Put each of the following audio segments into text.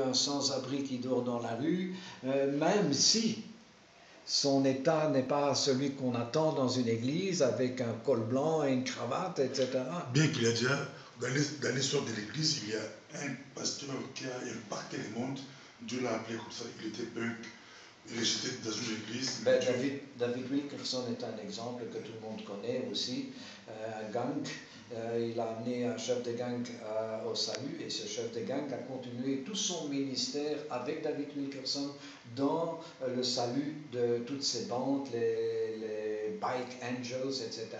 un sans-abri qui dort dans la rue, même si son état n'est pas celui qu'on attend dans une église avec un col blanc et une cravate, etc. Bien qu'il y a déjà, dans l'histoire de l'église, il y a un pasteur qui a impacté le monde. Dieu l'a appelé comme ça, il était punk, il était dans une église. David Wilkerson est un exemple que tout le monde connaît aussi, un gang. Il a amené un chef de gang au salut et ce chef de gang a continué tout son ministère avec David Wilkerson dans le salut de toutes ces bandes, les Bike Angels, etc.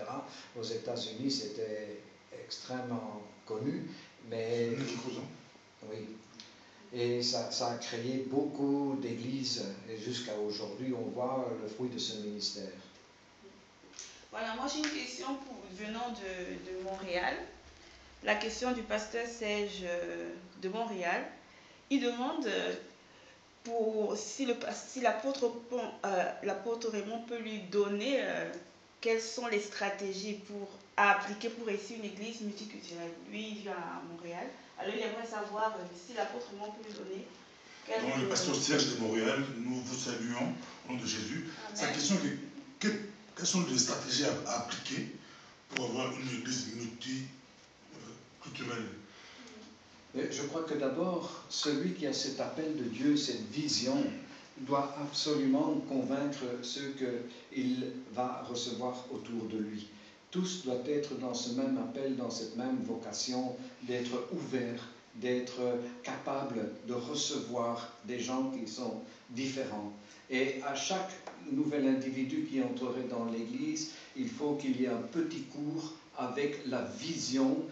Aux États-Unis, c'était extrêmement connu, mais oui. Et ça a créé beaucoup d'églises et jusqu'à aujourd'hui, on voit le fruit de ce ministère. Voilà, moi j'ai une question venant de Montréal. La question du pasteur Serge de Montréal. Il demande si l'apôtre Raymond peut lui donner quelles sont les stratégies à appliquer pour réussir une église multiculturelle. Lui, il vit à Montréal. Alors il aimerait savoir si l'apôtre Raymond peut lui donner. Donc, le pasteur Serge de Montréal, nous vous saluons au nom de Jésus. Amen. Sa question est quelles sont les stratégies à appliquer pour avoir une église multiculturelle? Je crois que d'abord, celui qui a cet appel de Dieu, cette vision, doit absolument convaincre ceux qu'il va recevoir autour de lui. Tous doivent être dans ce même appel, dans cette même vocation, d'être ouverts, d'être capables de recevoir des gens qui sont différents. Et à chaque nouvel individu qui entrerait dans l'Église, il faut qu'il y ait un petit cours avec la vision.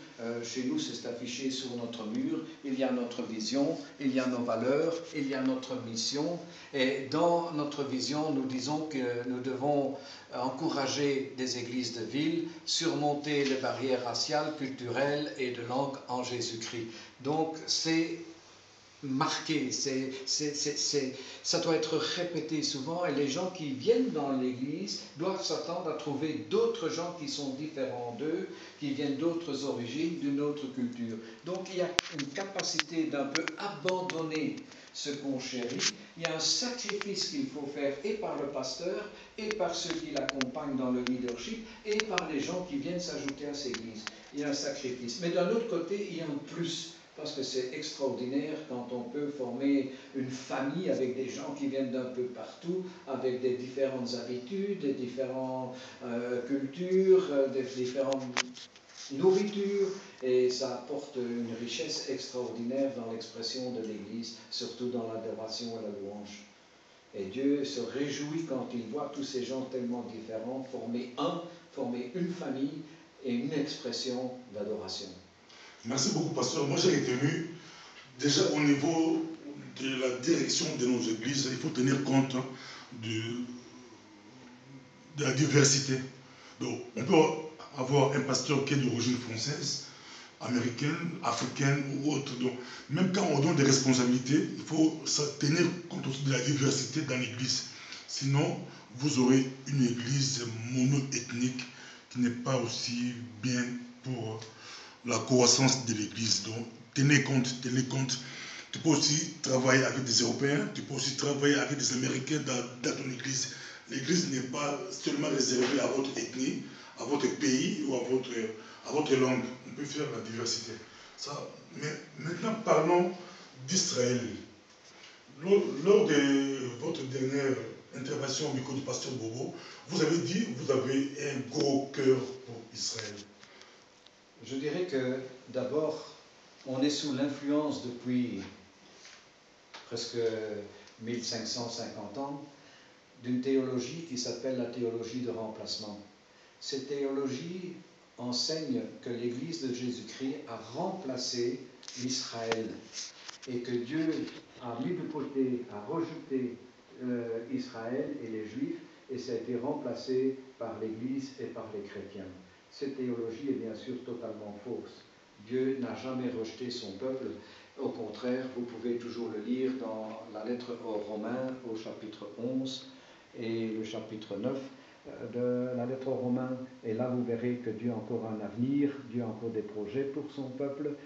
Chez nous, c'est affiché sur notre mur. Il y a notre vision, il y a nos valeurs, il y a notre mission. Et dans notre vision, nous disons que nous devons encourager des églises de ville, surmonter les barrières raciales, culturelles et de langue en Jésus-Christ. Donc, c'est marqué, ça doit être répété souvent et les gens qui viennent dans l'église doivent s'attendre à trouver d'autres gens qui sont différents d'eux, qui viennent d'autres origines, d'une autre culture. Donc il y a une capacité d'un peu abandonner ce qu'on chérit. Il y a un sacrifice qu'il faut faire et par le pasteur et par ceux qui l'accompagnent dans le leadership et par les gens qui viennent s'ajouter à cette église. Il y a un sacrifice. Mais d'un autre côté, il y a un plus. Parce que c'est extraordinaire quand on peut former une famille avec des gens qui viennent d'un peu partout, avec des différentes habitudes, des différentes cultures, des différentes nourritures, et ça apporte une richesse extraordinaire dans l'expression de l'Église, surtout dans l'adoration et la louange. Et Dieu se réjouit quand il voit tous ces gens tellement différents former une famille et une expression d'adoration. Merci beaucoup, pasteur. Moi, j'ai retenu, déjà au niveau de la direction de nos églises, il faut tenir compte de la diversité. Donc, on peut avoir un pasteur qui est d'origine française, américaine, africaine ou autre. Donc, même quand on donne des responsabilités, il faut tenir compte aussi de la diversité dans l'église. Sinon, vous aurez une église mono-ethnique qui n'est pas aussi bien pour la croissance de l'église. Donc, tenez compte, tenez compte. Tu peux aussi travailler avec des Européens, tu peux aussi travailler avec des Américains dans ton église. L'église n'est pas seulement réservée à votre ethnie, à votre pays ou à votre langue. On peut faire la diversité. Ça. Mais maintenant, parlons d'Israël. Lors de votre dernière intervention au micro du pasteur Bobo, vous avez dit que vous avez un gros cœur pour Israël. Je dirais que d'abord, on est sous l'influence depuis presque 1550 ans d'une théologie qui s'appelle la théologie de remplacement. Cette théologie enseigne que l'Église de Jésus-Christ a remplacé l'Israël et que Dieu a mis de côté, a rejeté Israël et les Juifs et ça a été remplacé par l'Église et par les chrétiens. Cette théologie est bien sûr totalement fausse. Dieu n'a jamais rejeté son peuple. Au contraire, vous pouvez toujours le lire dans la lettre aux Romains au chapitre 11 et le chapitre 9 de la lettre aux Romains. Et là, vous verrez que Dieu a encore un avenir, Dieu a encore des projets pour son peuple.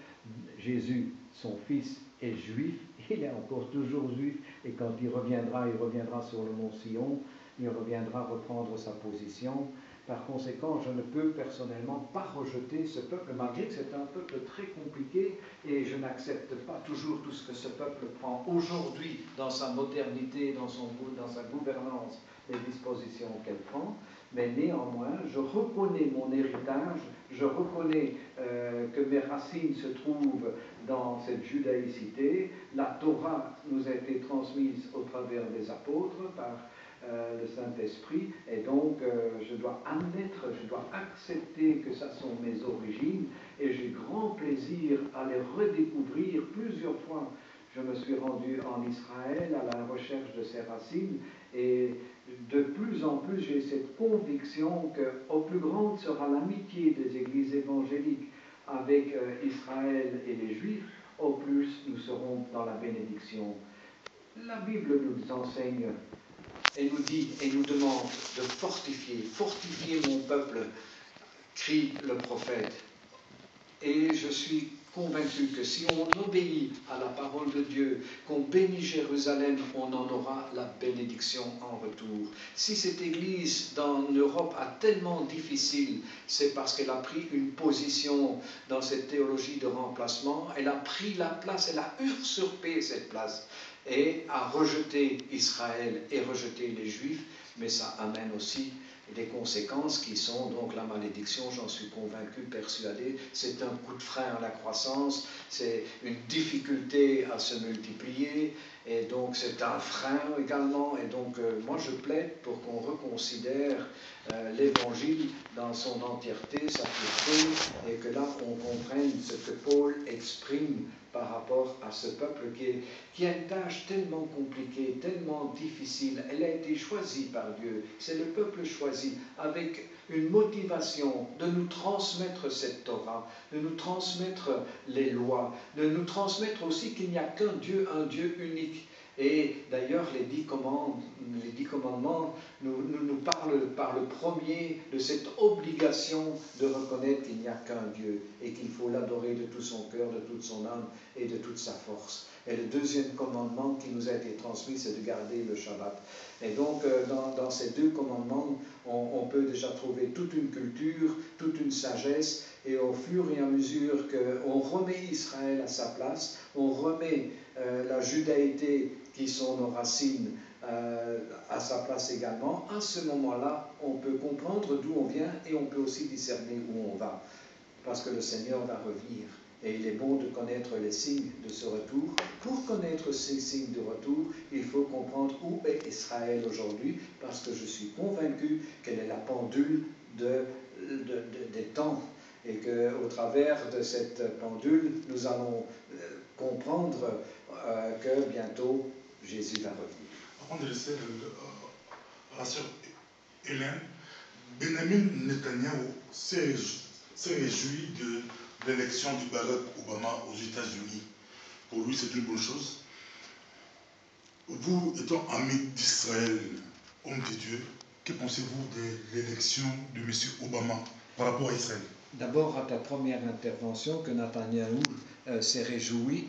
Jésus, son fils, est juif, il est encore toujours juif, et quand il reviendra sur le mont Sion, il reviendra reprendre sa position. Par conséquent, je ne peux personnellement pas rejeter ce peuple, malgré que c'est un peuple très compliqué, et je n'accepte pas toujours tout ce que ce peuple prend aujourd'hui dans sa modernité, dans sa gouvernance, les dispositions qu'elle prend. Mais néanmoins, je reconnais mon héritage, je reconnais que mes racines se trouvent dans cette judaïcité. La Torah nous a été transmise au travers des apôtres par le Saint-Esprit, et donc je dois admettre, je dois accepter que ça sont mes origines, et j'ai grand plaisir à les redécouvrir. Plusieurs fois, je me suis rendu en Israël à la recherche de ces racines, et de plus en plus j'ai cette conviction qu'au plus grande sera l'amitié des églises évangéliques avec Israël et les Juifs, au plus nous serons dans la bénédiction. La Bible nous enseigne et nous dit et nous demande de fortifier mon peuple, crie le prophète. Et je suis convaincu que si on obéit à la parole de Dieu, qu'on bénit Jérusalem, on en aura la bénédiction en retour. Si cette Église dans l'Europe a tellement difficile, c'est parce qu'elle a pris une position dans cette théologie de remplacement, elle a pris la place, elle a usurpé cette place, et a rejeté Israël et rejeté les Juifs, mais ça amène aussi des conséquences qui sont donc la malédiction, j'en suis convaincu, persuadé. C'est un coup de frein à la croissance, c'est une difficulté à se multiplier, et donc c'est un frein également. Et donc moi je plaide pour qu'on reconsidère l'évangile dans son entièreté, sa pureté, et que là on comprenne ce que Paul exprime par rapport à ce peuple qui a une tâche tellement compliquée, tellement difficile. Elle a été choisie par Dieu. C'est le peuple choisi avec une motivation de nous transmettre cette Torah, de nous transmettre les lois, de nous transmettre aussi qu'il n'y a qu'un Dieu, un Dieu unique. Et d'ailleurs, les 10 commandements nous parlent par le premier de cette obligation de reconnaître qu'il n'y a qu'un Dieu et qu'il faut l'adorer de tout son cœur, de toute son âme et de toute sa force. Et le deuxième commandement qui nous a été transmis, c'est de garder le Shabbat. Et donc, dans ces 2 commandements, on peut déjà trouver toute une culture, toute une sagesse, et au fur et à mesure qu'on remet Israël à sa place, on remet la judaïté qui sont nos racines à sa place également, à ce moment-là, on peut comprendre d'où on vient et on peut aussi discerner où on va, parce que le Seigneur va revenir. Et il est bon de connaître les signes de ce retour. Pour connaître ces signes de retour, il faut comprendre où est Israël aujourd'hui, parce que je suis convaincu qu'elle est la pendule des temps, et qu'au travers de cette pendule, nous allons comprendre que bientôt Jésus va revenir. Avant de laisser la sœur Hélène, Benjamin Netanyahu s'est réjoui de l'élection du Barack Obama aux États-Unis. Pour lui, c'est une bonne chose. Vous, étant ami d'Israël, homme de Dieu, que pensez-vous de l'élection de M. Obama par rapport à Israël? D'abord, à ta première intervention, que Netanyahou s'est réjoui,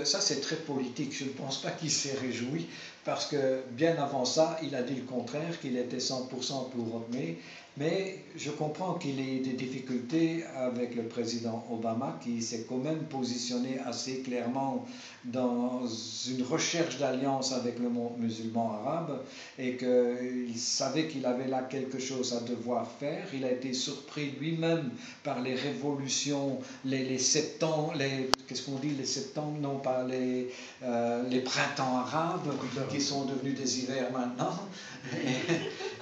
ça c'est très politique. Je ne pense pas qu'il s'est réjoui, parce que bien avant ça, il a dit le contraire, qu'il était 100% pour Romney. Mais je comprends qu'il ait des difficultés avec le président Obama, qui s'est quand même positionné assez clairement dans une recherche d'alliance avec le monde musulman arabe, et qu'il savait qu'il avait là quelque chose à devoir faire. Il a été surpris lui-même par les révolutions, les septembre, qu'est-ce qu'on dit, les septembre, non pas les printemps arabes, qui sont devenus des hivers maintenant.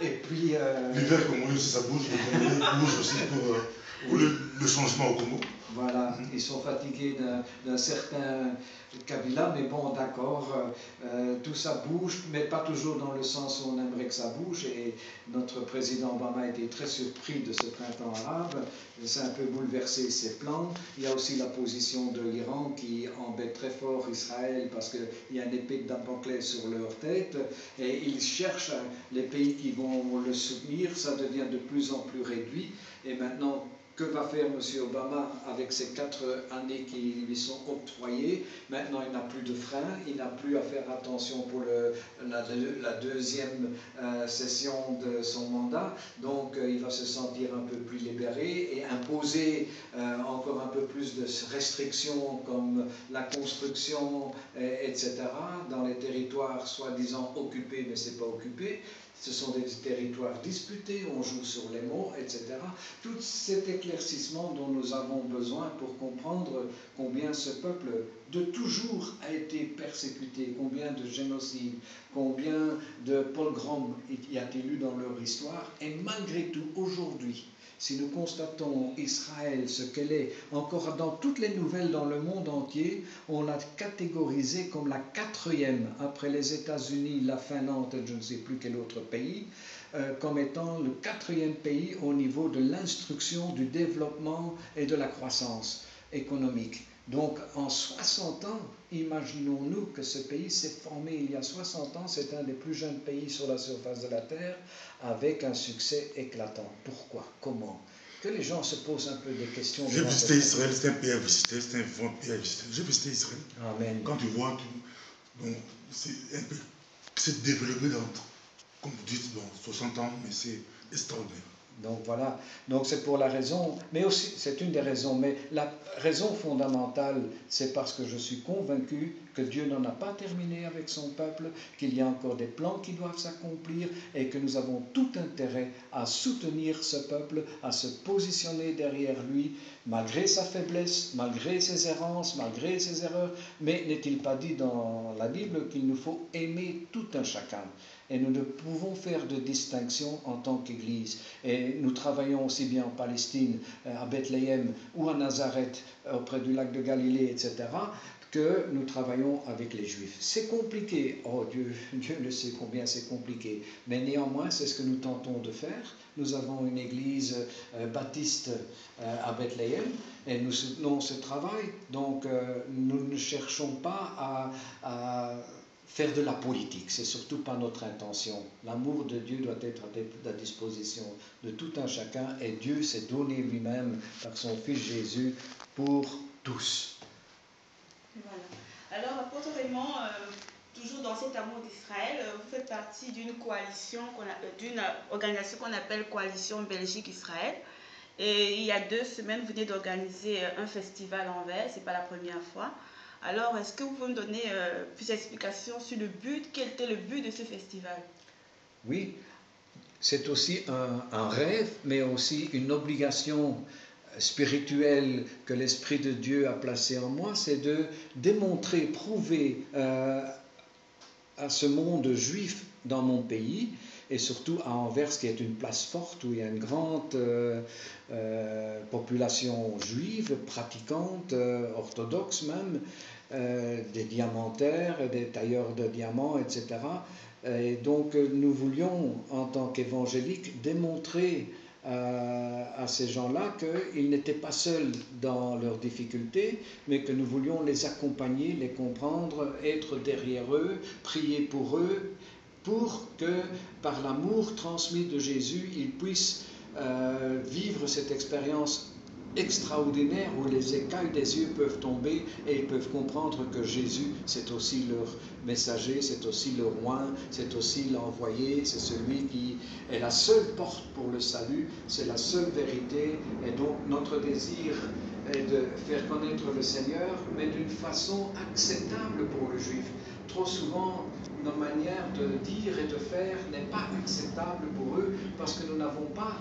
Et puis... L'hiver, comme on dit, ça bouge, le bouge aussi pour le changement au Congo. Voilà, ils sont fatigués d'un certain Kabila, mais bon, d'accord, tout ça bouge, mais pas toujours dans le sens où on aimerait que ça bouge, et notre président Obama a été très surpris de ce printemps arabe, ça a un peu bouleversé ses plans. Il y a aussi la position de l'Iran qui embête très fort Israël, parce qu'il y a une épée de Damoclès sur leur tête, et ils cherchent les pays qui vont le soutenir, ça devient de plus en plus réduit, et maintenant, Que va faire M. Obama avec ces 4 années qui lui sont octroyées? Maintenant, il n'a plus de frein, il n'a plus à faire attention pour la deuxième session de son mandat. Donc, il va se sentir un peu plus libéré et imposer encore un peu plus de restrictions comme la construction, etc., dans les territoires soi-disant occupés, mais ce n'est pas occupé. Ce sont des territoires disputés, on joue sur les mots, etc. Tout cet éclaircissement dont nous avons besoin pour comprendre combien ce peuple de toujours a été persécuté, combien de génocides, combien de pogroms y a-t-il eu dans leur histoire, et malgré tout, aujourd'hui, si nous constatons Israël, ce qu'elle est, encore dans toutes les nouvelles dans le monde entier, on l'a catégorisé comme la 4e, après les États-Unis, la Finlande et je ne sais plus quel autre pays, comme étant le 4e pays au niveau de l'instruction, du développement et de la croissance économique. Donc en 60 ans, imaginons-nous que ce pays s'est formé il y a 60 ans, c'est un des plus jeunes pays sur la surface de la Terre, avec un succès éclatant. Pourquoi? Comment? Que les gens se posent un peu des questions. J'ai visité Israël, c'est un pays à visiter, c'est un bon pays à visiter. J'ai visité Israël. Amen. Quand tu vois, c'est un peu, c'est développé dans, comme vous dites, dans 60 ans, mais c'est extraordinaire. Donc voilà, donc c'est pour la raison, mais aussi, c'est une des raisons, mais la raison fondamentale, c'est parce que je suis convaincu que Dieu n'en a pas terminé avec son peuple, qu'il y a encore des plans qui doivent s'accomplir et que nous avons tout intérêt à soutenir ce peuple, à se positionner derrière lui, malgré sa faiblesse, malgré ses errances, malgré ses erreurs. Mais n'est-il pas dit dans la Bible qu'il nous faut aimer tout un chacun? Et nous ne pouvons faire de distinction en tant qu'Église. Et nous travaillons aussi bien en Palestine, à Bethléem ou à Nazareth, auprès du lac de Galilée, etc., que nous travaillons avec les Juifs. C'est compliqué, oh Dieu le sait combien c'est compliqué, mais néanmoins c'est ce que nous tentons de faire. Nous avons une église baptiste à Bethléem et nous soutenons ce travail, donc nous ne cherchons pas à faire de la politique, c'est surtout pas notre intention. L'amour de Dieu doit être à la disposition de tout un chacun et Dieu s'est donné lui-même par son Fils Jésus pour tous. Voilà. Alors, apôtre Raymond, toujours dans cet amour d'Israël, vous faites partie d'une coalition, d'une organisation qu'on appelle Coalition Belgique-Israël. Et il y a 2 semaines, vous venez d'organiser un festival en Anvers, ce n'est pas la première fois. Alors, est-ce que vous pouvez me donner plus d'explications sur le but? Quel était le but de ce festival? Oui, c'est aussi un rêve, mais aussi une obligation spirituelle que l'Esprit de Dieu a placée en moi, c'est de démontrer, prouver à ce monde juif dans mon pays, et surtout à Anvers, qui est une place forte où il y a une grande population juive, pratiquante, orthodoxe même, des diamantaires, des tailleurs de diamants, etc. Et donc nous voulions, en tant qu'évangéliques, démontrer à ces gens-là qu'ils n'étaient pas seuls dans leurs difficultés, mais que nous voulions les accompagner, les comprendre, être derrière eux, prier pour eux, pour que par l'amour transmis de Jésus, ils puissent vivre cette expérience extraordinaire où les écailles des yeux peuvent tomber et ils peuvent comprendre que Jésus, c'est aussi leur messager, c'est aussi le roi, c'est aussi l'envoyé, c'est celui qui est la seule porte pour le salut, c'est la seule vérité. Et donc notre désir est de faire connaître le Seigneur, mais d'une façon acceptable pour le juif. Trop souvent, nos manières de dire et de faire n'est pas acceptable pour eux parce que nous n'avons pas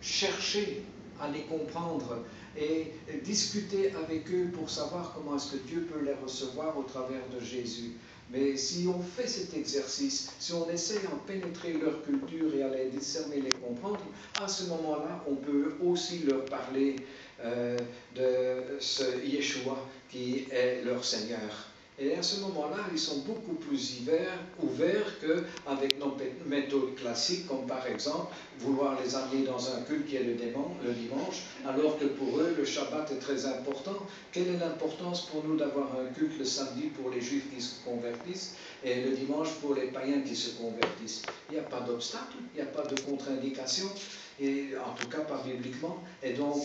cherché à les comprendre et discuter avec eux pour savoir comment est-ce que Dieu peut les recevoir au travers de Jésus. Mais si on fait cet exercice, si on essaie d'en pénétrer leur culture et à les discerner, les comprendre, à ce moment-là, on peut aussi leur parler de ce Yeshua qui est leur Seigneur. Et à ce moment-là, ils sont beaucoup plus ouverts qu'avec nos méthodes classiques, comme par exemple vouloir les amener dans un culte qui est le dimanche, alors que pour eux, le Shabbat est très important. Quelle est l'importance pour nous d'avoir un culte le samedi pour les Juifs qui se convertissent et le dimanche pour les païens qui se convertissent? Il n'y a pas d'obstacle, il n'y a pas de contre-indication, et en tout cas pas bibliquement. Et donc,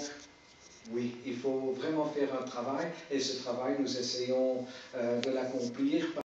oui, il faut vraiment faire un travail, et ce travail, nous essayons de l'accomplir